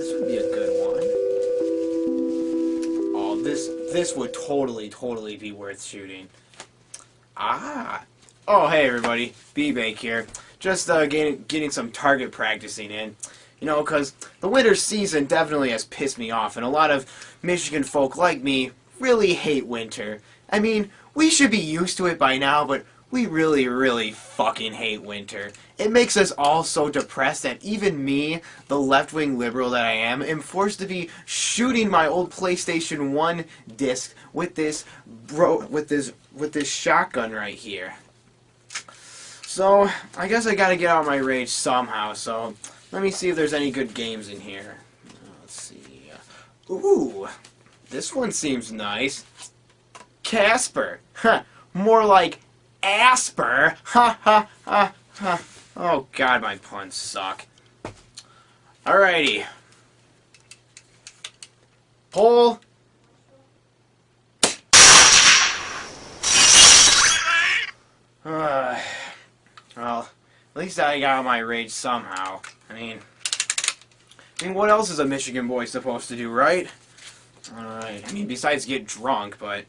this would be a good one. Oh, this would totally be worth shooting. Ah. Oh, hey everybody, B-Bake here. Just getting some target practicing in. You know, because the winter season definitely has pissed me off, and a lot of Michigan folk like me really hate winter. I mean, we should be used to it by now, but we really fucking hate winter. It makes us all so depressed that even me, the left-wing liberal that I am forced to be shooting my old PlayStation 1 disc with this shotgun right here. So, I guess I gotta get out my rage somehow, so let me see if there's any good games in here. Let's see. Ooh, this one seems nice. Casper. Huh, more like Asper. Ha ha ha ha. Oh god, my puns suck. Alrighty. Pull. Well, at least I got my rage somehow. I mean, what else is a Michigan boy supposed to do, right? Alright, I mean, besides get drunk, but,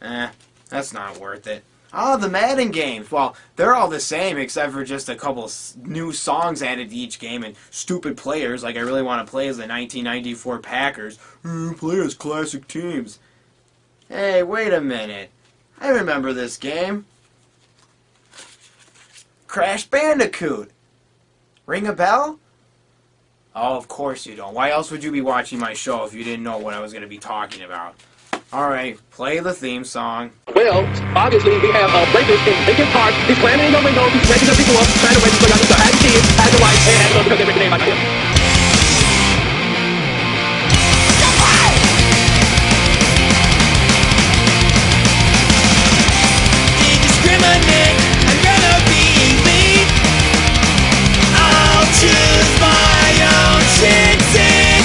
that's not worth it. Ah, the Madden games. Well, they're all the same except for just a couple new songs added to each game and stupid players, like I really want to play as the 1994 Packers. Play as classic teams. Hey, wait a minute. I remember this game. Crash Bandicoot. Ring a bell? Oh, of course you don't. Why else would you be watching my show if you didn't know what I was going to be talking about? Alright, play the theme song. Well, obviously we have a rapist in Lincoln Park. He's slamming in the windows, he's waking up people up, trying to register young people, has kids, has a wife, and has a because they're making name like him. Indiscriminate, I'd rather be elite. I'll choose my own chances.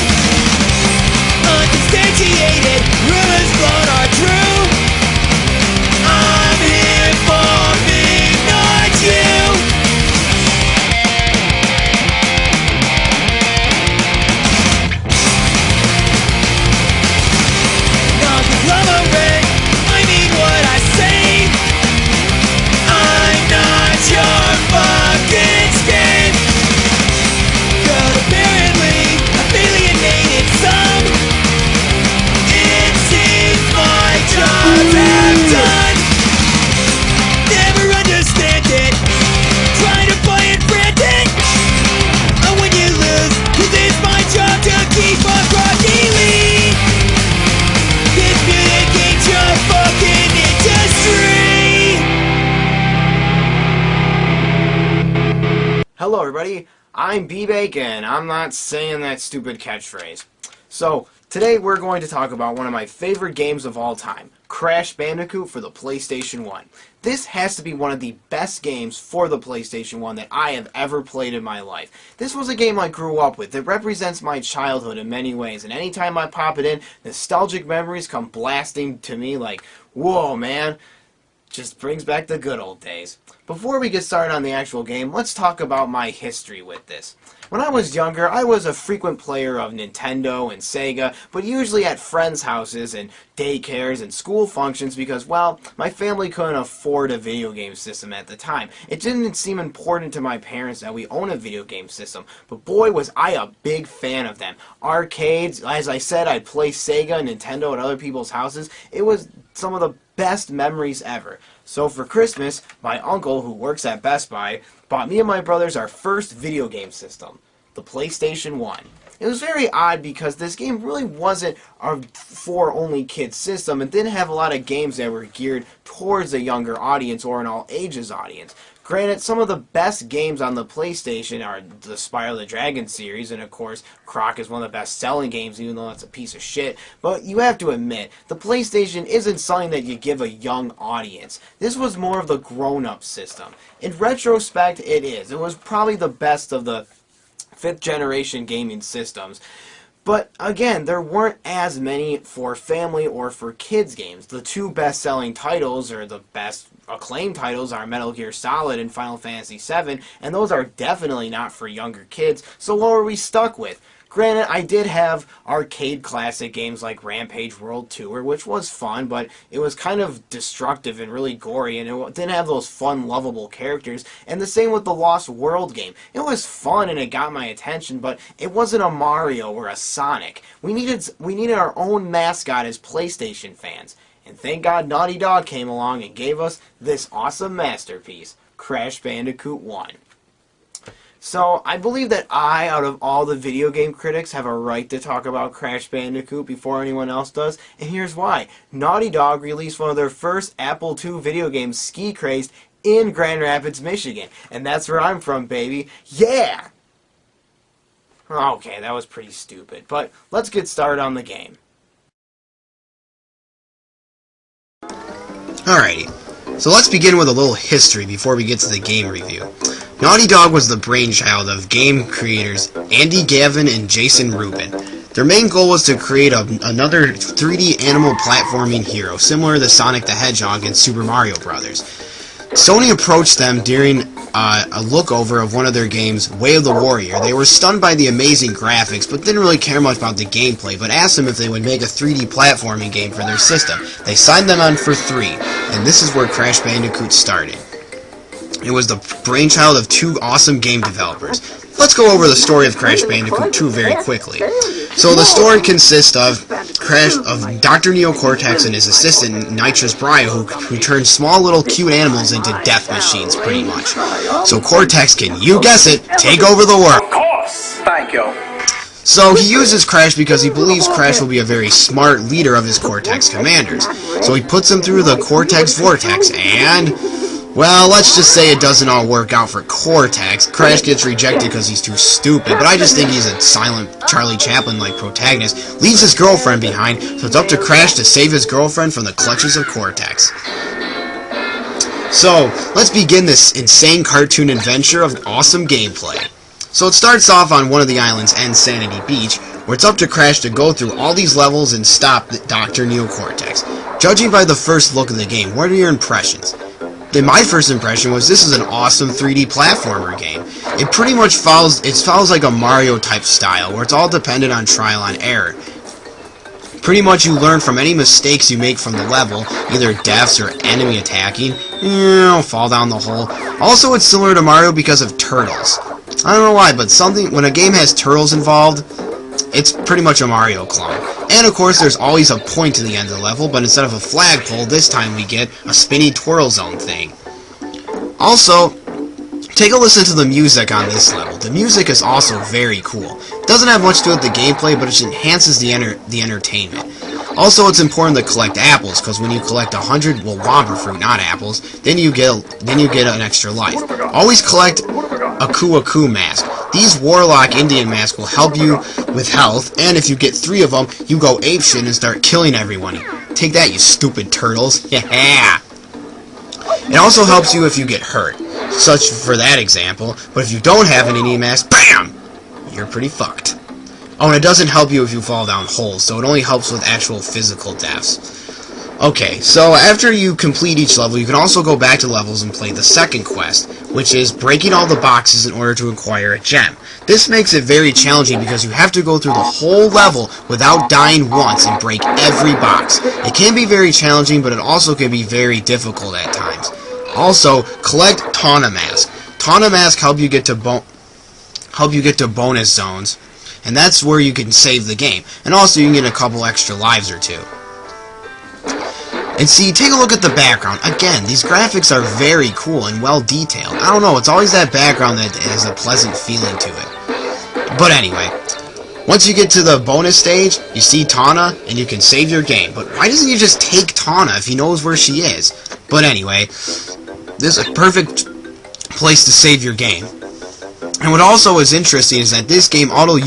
Unsubstantiated, rumors blown are true. I'm here for me, not you. Non-conglomerate, I mean what I say. I'm not your fucking skin. But apparently, I've alienated some. It seems my job's half done. Never understand it. Try to play it frantic. And when you lose, 'cause it's my job to keep on rocking lead. This music ain't your fucking industry. Hello everybody, I'm B-Bake and I'm not saying that stupid catchphrase. So, today we're going to talk about one of my favorite games of all time, Crash Bandicoot for the PlayStation 1. This has to be one of the best games for the PlayStation 1 that I have ever played in my life. This was a game I grew up with. It represents my childhood in many ways, and anytime I pop it in, nostalgic memories come blasting to me like, whoa man, just brings back the good old days. Before we get started on the actual game, let's talk about my history with this. When I was younger, I was a frequent player of Nintendo and Sega, but usually at friends' houses and daycares and school functions because, well, my family couldn't afford a video game system at the time. It didn't seem important to my parents that we own a video game system, but boy was I a big fan of them. Arcades, as I said, I'd play Sega and Nintendo at other people's houses. It was some of the best memories ever. So for Christmas, my uncle, who works at Best Buy, bought me and my brothers our first video game system, the PlayStation 1. It was very odd because this game really wasn't a for only kids system. It didn't have a lot of games that were geared towards a younger audience or an all ages audience. Granted, some of the best games on the PlayStation are the Spyro the Dragon series, and of course, Croc is one of the best selling games, even though it's a piece of shit. But you have to admit, the PlayStation isn't something that you give a young audience. This was more of the grown-up system. In retrospect, it is. It was probably the best of the fifth generation gaming systems. But again, there weren't as many for family or for kids games. The two best-selling titles, or the best acclaimed titles, are Metal Gear Solid and Final Fantasy VII, and those are definitely not for younger kids, so what were we stuck with? Granted, I did have arcade classic games like Rampage World Tour, which was fun, but it was kind of destructive and really gory, and it didn't have those fun, lovable characters. And the same with the Lost World game. It was fun and it got my attention, but it wasn't a Mario or a Sonic. We needed our own mascot as PlayStation fans. And thank God Naughty Dog came along and gave us this awesome masterpiece, Crash Bandicoot 1. So, I believe that I, out of all the video game critics, have a right to talk about Crash Bandicoot before anyone else does, and here's why. Naughty Dog released one of their first Apple II video games, Ski Crazed, in Grand Rapids, Michigan. And that's where I'm from, baby. Yeah! Okay, that was pretty stupid, but let's get started on the game. Alrighty, so let's begin with a little history before we get to the game review. Naughty Dog was the brainchild of game creators Andy Gavin and Jason Rubin. Their main goal was to create another 3D animal platforming hero, similar to Sonic the Hedgehog and Super Mario Bros. Sony approached them during a look-over of one of their games, Way of the Warrior. They were stunned by the amazing graphics, but didn't really care much about the gameplay, but asked them if they would make a 3D platforming game for their system. They signed them on for 3, and this is where Crash Bandicoot started. It was the brainchild of 2 awesome game developers. Let's go over the story of Crash Bandicoot 2 very quickly. So the story consists of Dr. Neo Cortex and his assistant Nitrous Brio, who turns small little cute animals into death machines, pretty much. So Cortex can, you guess it, take over the world. Of course! Thank you. So he uses Crash because he believes Crash will be a very smart leader of his Cortex commanders. So he puts him through the Cortex Vortex and... well, let's just say it doesn't all work out for Cortex. Crash gets rejected because he's too stupid, but I just think he's a silent Charlie Chaplin-like protagonist. Leaves his girlfriend behind, so it's up to Crash to save his girlfriend from the clutches of Cortex. So, let's begin this insane cartoon adventure of awesome gameplay. So it starts off on one of the islands, Insanity Beach, where it's up to Crash to go through all these levels and stop Dr. Neo Cortex. Judging by the first look of the game, what are your impressions? My first impression was this is an awesome 3D platformer game. It pretty much follows like a Mario type style, where it's all dependent on trial and error. Pretty much you learn from any mistakes you make from the level, either deaths or enemy attacking, fall down the hole. Also, it's similar to Mario because of turtles. I don't know why, but when a game has turtles involved, it's pretty much a Mario clone. And of course, there's always a point to the end of the level, but instead of a flagpole, this time we get a spinny twirl zone thing. Also, take a listen to the music on this level. The music is also very cool. It doesn't have much to do with the gameplay, but it enhances the entertainment. Also, it's important to collect apples, because when you collect 100, well, Whomper fruit, not apples, then you get an extra life. Always collect a Aku mask. These Warlock Indian masks will help you with health, and if you get 3 of them, you go apeshit and start killing everyone. Take that, you stupid turtles. Yeah. It also helps you if you get hurt, such for that example, but if you don't have an Indian mask, BAM! You're pretty fucked. Oh, and it doesn't help you if you fall down holes, so it only helps with actual physical deaths. Okay, so after you complete each level, you can also go back to levels and play the second quest, which is breaking all the boxes in order to acquire a gem. This makes it very challenging because you have to go through the whole level without dying once and break every box. It can be very challenging, but it also can be very difficult at times. Also, collect Tawna Mask. Tawna Mask help you get to bonus zones, and that's where you can save the game. And also, you can get a couple extra lives or 2. And see, take a look at the background. Again, these graphics are very cool and well detailed. I don't know, it's always that background that has a pleasant feeling to it. But anyway, once you get to the bonus stage, you see Tawna, and you can save your game. But why doesn't you just take Tawna if he knows where she is? But anyway, this is a perfect place to save your game. And what also is interesting is that this game also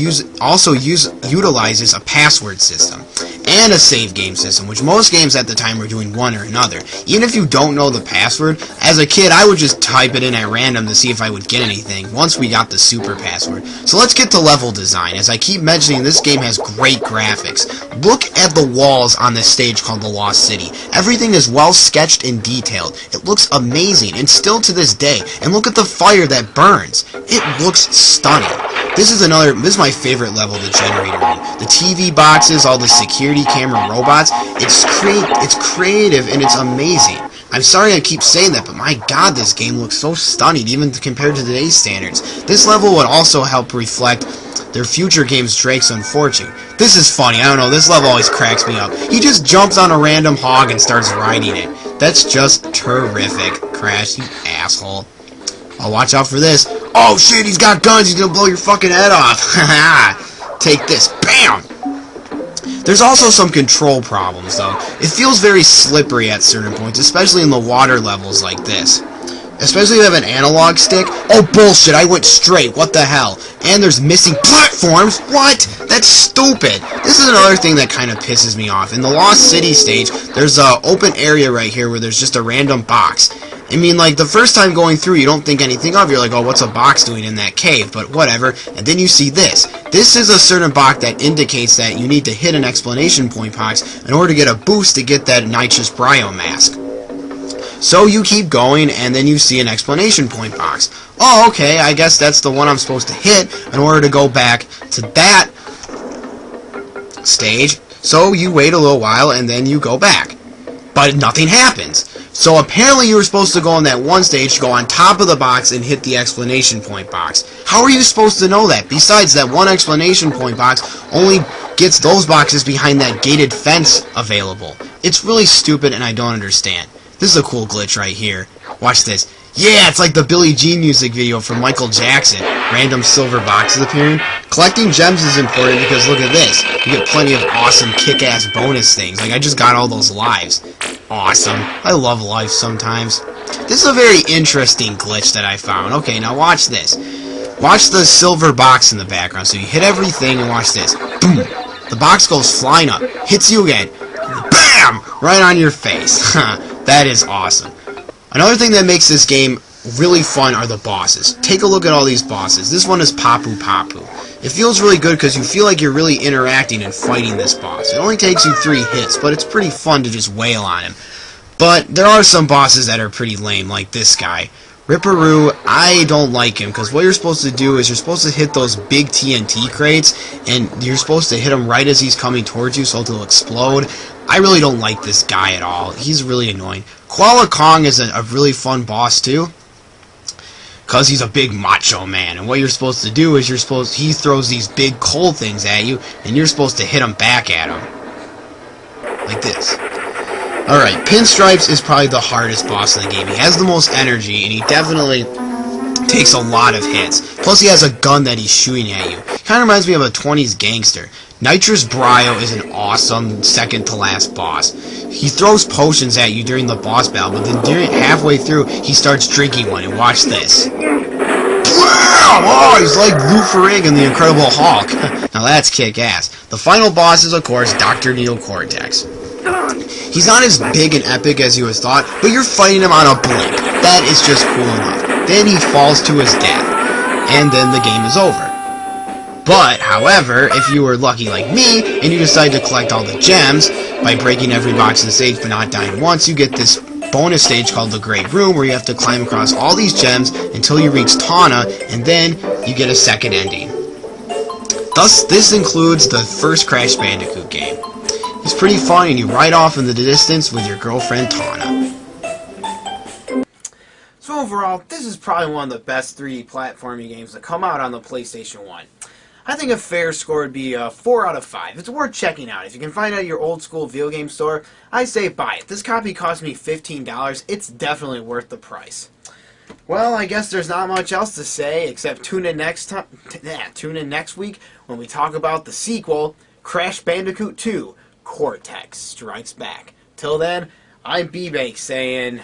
utilizes a password system and a save game system, which most games at the time were doing one or another. Even if you don't know the password, as a kid I would just type it in at random to see if I would get anything once we got the super password. So let's get to level design. As I keep mentioning, this game has great graphics. Look at the walls on this stage called the Lost City. Everything is well sketched and detailed. It looks amazing, and still to this day. And look at the fire that burns. It looks stunning. This is my favorite level, the generator room. The TV boxes, all the security camera robots. It's creative and it's amazing. I'm sorry I keep saying that, but my god, this game looks so stunning, even compared to today's standards. This level would also help reflect their future games, Drake's Unfortune. This is funny, I don't know, this level always cracks me up. He just jumps on a random hog and starts riding it. That's just terrific, Crash, you asshole. Oh, watch out for this. Oh shit, he's got guns, he's gonna blow your fucking head off. Haha. Take this. Bam! There's also some control problems, though. It feels very slippery at certain points, especially in the water levels like this. Especially if you have an analog stick. Oh, bullshit, I went straight. What the hell? And there's missing platforms? What? That's stupid. This is another thing that kind of pisses me off. In the Lost City stage, there's an open area right here where there's just a random box. I mean, like, the first time going through, you don't think anything of it. You're like, oh, what's a box doing in that cave? But whatever. And then you see this. This is a certain box that indicates that you need to hit an exclamation point box in order to get a boost to get that nitrous brio mask. So you keep going, and then you see an exclamation point box. Oh, okay, I guess that's the one I'm supposed to hit in order to go back to that stage. So you wait a little while, and then you go back. But nothing happens. So apparently you were supposed to go on that one stage, go on top of the box, and hit the exclamation point box. How are you supposed to know that? Besides, that one exclamation point box only gets those boxes behind that gated fence available. It's really stupid, and I don't understand. This is a cool glitch right here. Watch this. Yeah, it's like the Billie Jean music video from Michael Jackson. Random silver boxes appearing. Collecting gems is important because look at this. You get plenty of awesome kick-ass bonus things. Like I just got all those lives. Awesome. I love life sometimes. This is a very interesting glitch that I found. Okay, now watch this. Watch the silver box in the background. So you hit everything and watch this. Boom. The box goes flying up. Hits you again. BAM! Right on your face. That is awesome. Another thing that makes this game really fun are the bosses. Take a look at all these bosses. This one is Papu Papu. It feels really good because you feel like you're really interacting and fighting this boss. It only takes you 3 hits, but it's pretty fun to just wail on him. But there are some bosses that are pretty lame, like this guy. Ripperoo, I don't like him, because what you're supposed to do is you're supposed to hit those big TNT crates, and you're supposed to hit him right as he's coming towards you so it'll explode. I really don't like this guy at all. He's really annoying. Koala Kong is a really fun boss, too, because he's a big macho man, and what you're supposed to do is he throws these big coal things at you, and you're supposed to hit him back at him. Like this. Alright, Pinstripes is probably the hardest boss in the game. He has the most energy, and he definitely takes a lot of hits. Plus, he has a gun that he's shooting at you. Kind of reminds me of a 20s gangster. Nitrous Brio is an awesome second-to-last boss. He throws potions at you during the boss battle, but then halfway through, he starts drinking one, and watch this. Oh, he's like Lou Ferrigno in The Incredible Hulk. Now that's kick-ass. The final boss is, of course, Dr. Neocortex. He's not as big and epic as you would thought, but you're fighting him on a blink. That is just cool enough. Then he falls to his death, and then the game is over. But, however, if you were lucky like me, and you decide to collect all the gems by breaking every box in the stage but not dying once, you get this bonus stage called the Great Room, where you have to climb across all these gems until you reach Tawna, and then you get a second ending. Thus, this includes the first Crash Bandicoot game. It's pretty fun, and you ride off in the distance with your girlfriend Tawna. So overall, this is probably one of the best 3D platforming games to come out on the PlayStation 1. I think a fair score would be 4 out of 5. It's worth checking out. If you can find it at your old school video game store, I say buy it. This copy cost me $15. It's definitely worth the price. Well, I guess there's not much else to say except tune in next week when we talk about the sequel, Crash Bandicoot 2, Cortex Strikes Back. Till then, I'm B-Bake saying,